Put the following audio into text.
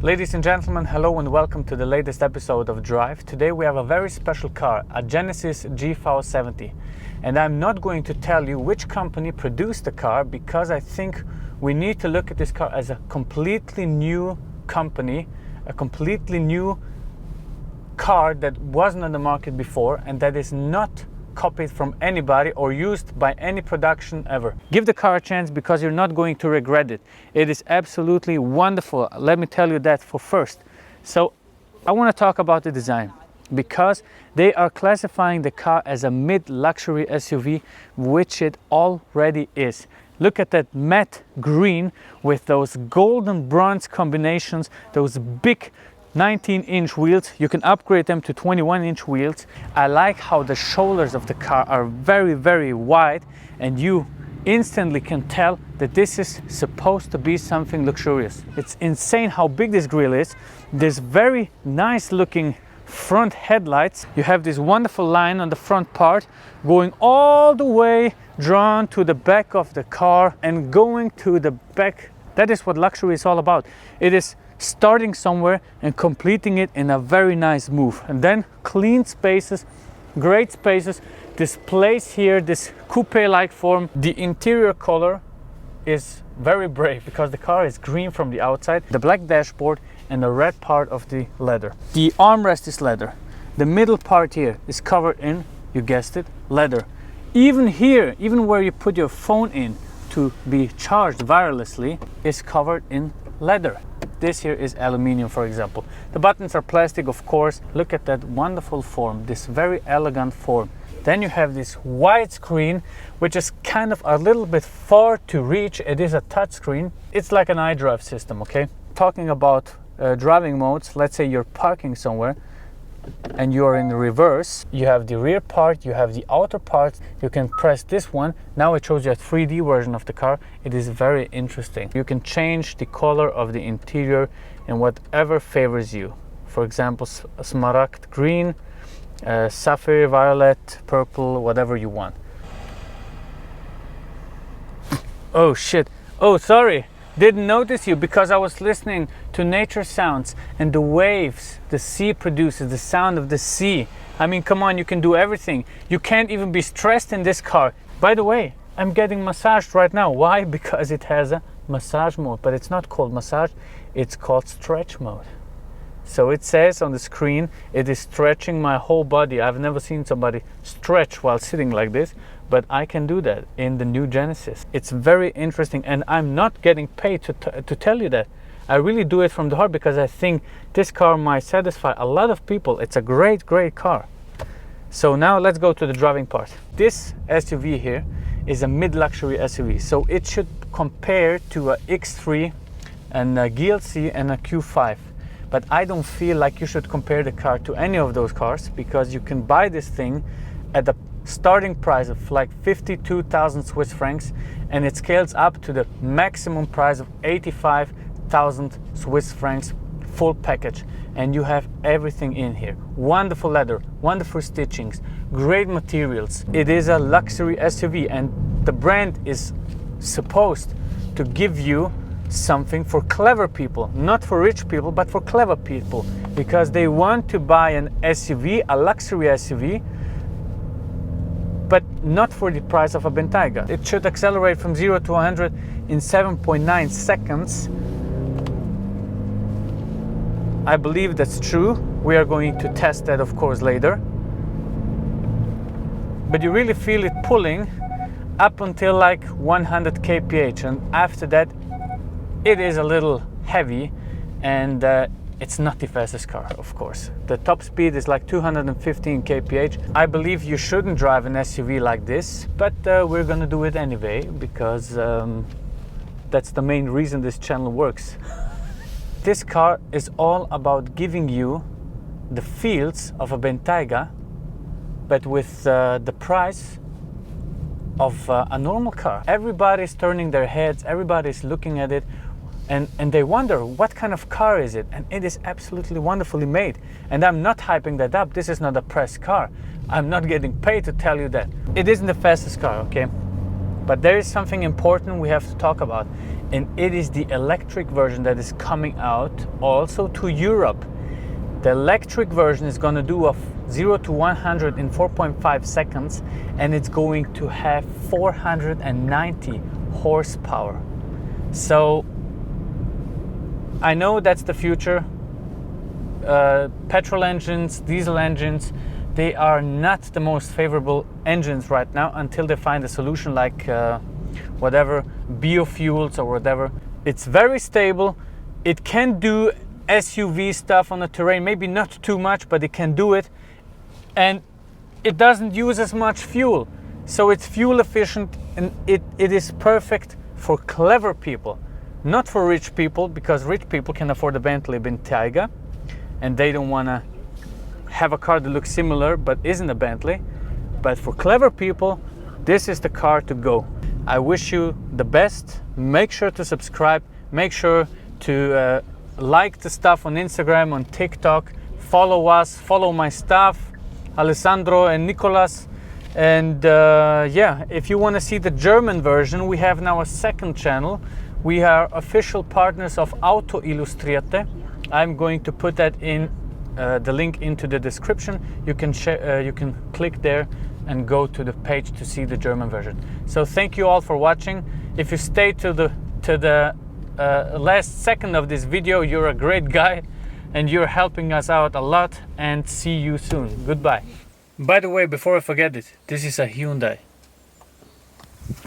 Ladies and gentlemen, hello and welcome to the latest episode of Drive. Today we have a very special car, a Genesis GV70. And I'm not going to tell you which company produced the car because I think we need to look at this car as a completely new company, a completely new car that wasn't on the market before and that is not copied from anybody or used by any production ever. Give the car a chance because you're not going to regret it. It is absolutely wonderful. Let me tell you that for first. So I want to talk about the design because they are classifying the car as a mid-luxury SUV, which it already is. Look at that matte green with those golden bronze combinations, those big 19-inch wheels. You can upgrade them to 21-inch wheels. I like how the shoulders of the car are very wide and you instantly can tell that this is supposed to be something luxurious. It's insane how big this grille is. This very nice looking front headlights. You have this wonderful line on the front part going all the way drawn to the back of the car and going to the back. That is what luxury is all about. It is starting somewhere and completing it in a very nice move. And then clean spaces, great spaces, this place here, this coupe-like form. The interior color is very brave because the car is green from the outside, the black dashboard and the red part of the leather. The armrest is leather. The middle part here is covered in, you guessed it, leather. Even here, even where you put your phone in to be charged wirelessly, is covered in leather. This here is aluminium, for example. The buttons are plastic, of course. Look at that wonderful form, this very elegant form. Then you have this wide screen, which is kind of a little bit far to reach. It is a touch screen. It's like an iDrive system, okay? Talking about driving modes, let's say you're parking somewhere and you're in the reverse. You have the rear part, you have the outer part. You can press this one. Now it shows you a 3D version of the car. It is very interesting. You can change the color of the interior in whatever favors you. For example, smaragd green, sapphire violet, purple, whatever you want. Oh shit, oh sorry. Didn't notice you because I was listening to nature sounds and the waves the sea produces, the sound of the sea. I mean, come on, you can do everything. You can't even be stressed in this car. By the way, I'm getting massaged right now. Why? Because it has a massage mode, but it's not called massage, it's called stretch mode. So it says on the screen, it is stretching my whole body. I've never seen somebody stretch while sitting like this, but I can do that in the new Genesis. It's very interesting and I'm not getting paid to tell you that. I really do it from the heart because I think this car might satisfy a lot of people. It's a great car. So now let's go to the driving part. This SUV here is a mid-luxury SUV. So it should compare to a X3 and a GLC and a Q5. But I don't feel like you should compare the car to any of those cars because you can buy this thing at the starting price of like 52,000 Swiss francs and it scales up to the maximum price of 85,000 Swiss francs full package, and you have everything in here. Wonderful leather, wonderful stitchings, great materials. It is a luxury SUV and the brand is supposed to give you something for clever people, not for rich people, but for clever people, because they want to buy an SUV, a luxury SUV, but not for the price of a Bentayga. It should accelerate from 0 to 100 in 7.9 seconds. I believe that's true. We are going to test that, of course, later. But you really feel it pulling up until like 100 kph, and after that it is a little heavy and it's not the fastest car, of course. The top speed is like 215 kph. I believe you shouldn't drive an SUV like this, but we're gonna do it anyway because that's the main reason this channel works. This car is all about giving you the feels of a Bentayga, but with the price of a normal car. Everybody's turning their heads, everybody's looking at it, and they wonder what kind of car is it, and it is absolutely wonderfully made. And I'm not hyping that up. This is not a press car. I'm not getting paid to tell you that. It isn't the fastest car, okay? But there is something important we have to talk about, and it is the electric version that is coming out also to Europe. The electric version is going to do a 0 to 100 in 4.5 seconds, and it's going to have 490 horsepower. So I know that's the future. Petrol engines, diesel engines, they are not the most favorable engines right now until they find a solution like whatever, biofuels or whatever. It's very stable. It can do SUV stuff on the terrain, maybe not too much, but it can do it. And it doesn't use as much fuel. So it's fuel efficient, and it is perfect for clever people. Not for rich people, because rich people can afford a Bentley Bentayga and they don't want to have a car that looks similar but isn't a Bentley. But for clever people, this is the car to go. I wish you the best. Make sure to subscribe. Make sure to like the stuff on Instagram, on TikTok. Follow us, follow my staff, Alessandro and Nicolas. And yeah, if you want to see the German version, we have now a second channel. We are official partners of Auto Illustrierte. I'm going to put that in the link into the description. You can click there and go to the page to see the German version. So thank you all for watching. If you stay to the last second of this video, you're a great guy and you're helping us out a lot, and see you soon. Goodbye. By the way, before I forget it, this is a Hyundai.